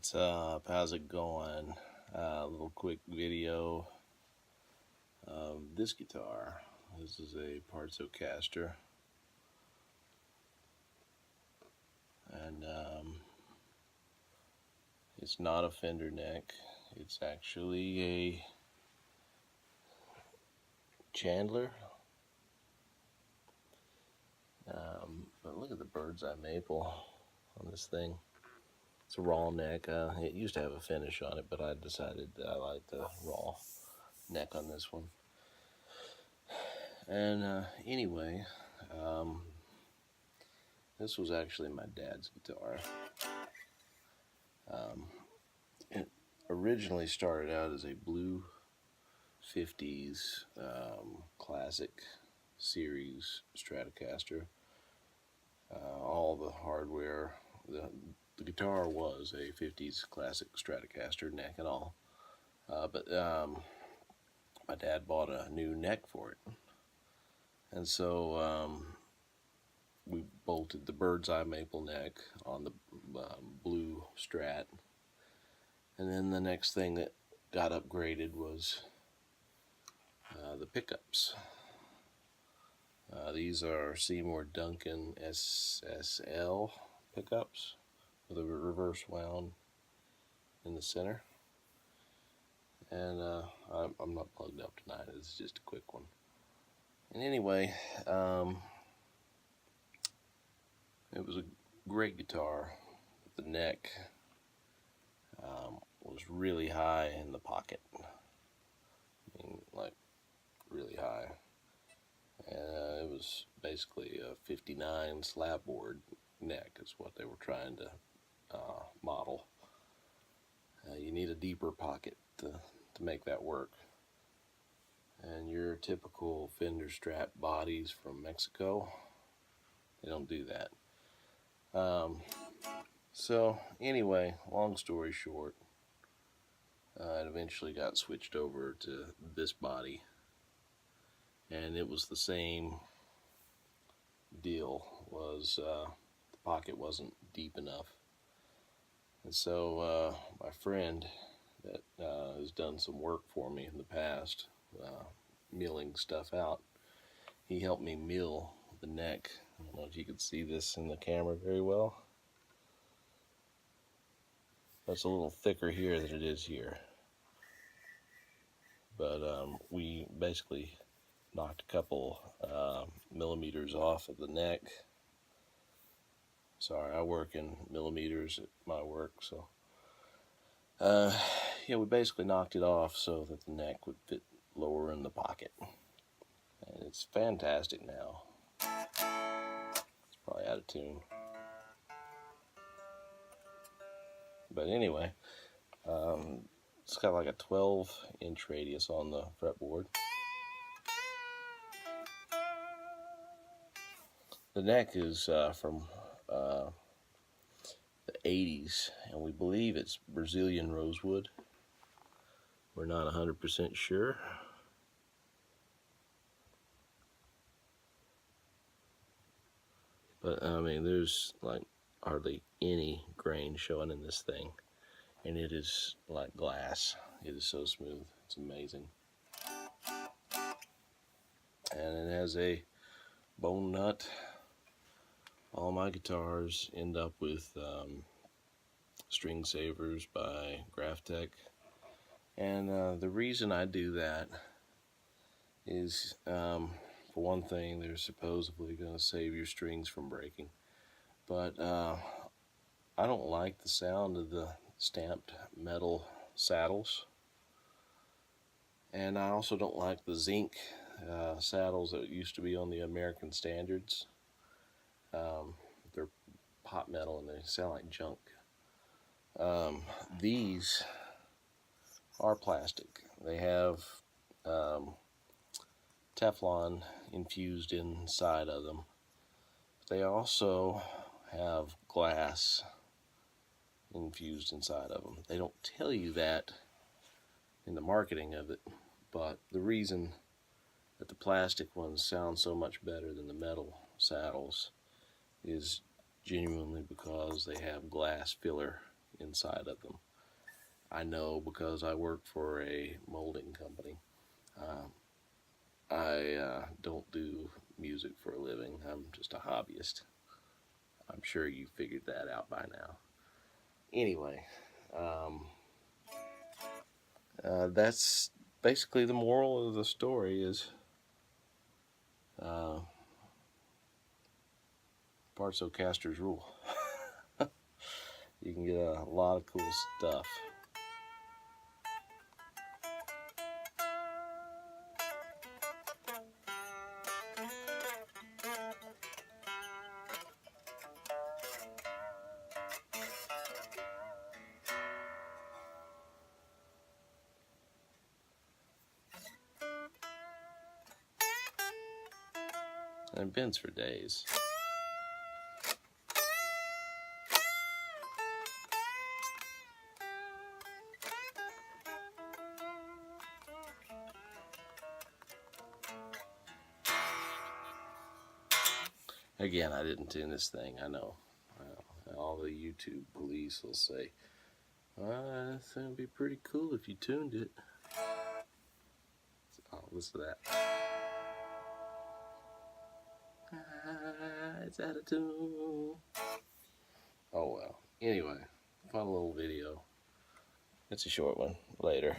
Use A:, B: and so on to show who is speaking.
A: What's up? How's it going? A little quick video of this guitar. This is a Partsocaster, and it's not a Fender neck. It's actually a Chandler. But look at the bird's eye maple on this thing. It's a raw neck. It used to have a finish on it, but I decided that I like the raw neck on this one. And anyway, this was actually my dad's guitar. It originally started out as a blue 50s classic series Stratocaster. All the hardware, the guitar was a 50s classic Stratocaster neck and all, but my dad bought a new neck for it, and so we bolted the bird's eye maple neck on the blue Strat, and then the next thing that got upgraded was the pickups. These are Seymour Duncan SSL pickups with a reverse wound in the center. And I'm not plugged up tonight, it's just a quick one. And anyway, it was a great guitar. The neck was really high in the pocket. I mean, like, really high. And it was basically a 59 slab board neck is what they were trying to model. You need a deeper pocket to make that work. And your typical Fender Strat bodies from Mexico, they don't do that. So anyway, long story short, it eventually got switched over to this body. And it was the same deal, was the pocket wasn't deep enough. And so my friend that has done some work for me in the past, milling stuff out, he helped me mill the neck. I don't know if you can see this in the camera very well. It's a little thicker here than it is here. But we basically knocked a couple millimeters off of the neck. Sorry, I work in millimeters at my work, so yeah, we basically knocked it off so that the neck would fit lower in the pocket, and it's fantastic now. It's probably out of tune, but anyway, it's got like a 12-inch radius on the fretboard. The neck is from the 80s, and we believe it's Brazilian rosewood. We're not 100% sure. But I mean, there's like hardly any grain showing in this thing, and it is like glass. It is so smooth, it's amazing. And it has a bone nut. All my guitars end up with String Savers by Graphtech, and the reason I do that is, for one thing, they're supposedly going to save your strings from breaking, but I don't like the sound of the stamped metal saddles, and I also don't like the zinc saddles that used to be on the American standards. They're pot metal and they sound like junk. These are plastic. They have Teflon infused inside of them. They also have glass infused inside of them. They don't tell you that in the marketing of it, but the reason that the plastic ones sound so much better than the metal saddles is genuinely because they have glass filler inside of them. I know because I work for a molding company. I don't do music for a living. I'm just a hobbyist. I'm sure you figured that out by now. Anyway, that's basically the moral of the story is Partsocasters rule. You can get a lot of cool stuff. And bends for days. Again, I didn't tune this thing. I know. All the YouTube police will say, "It's going to be pretty cool if you tuned it." Oh, listen to that. It's out of tune. Oh well. Anyway, fun little video. It's a short one. Later.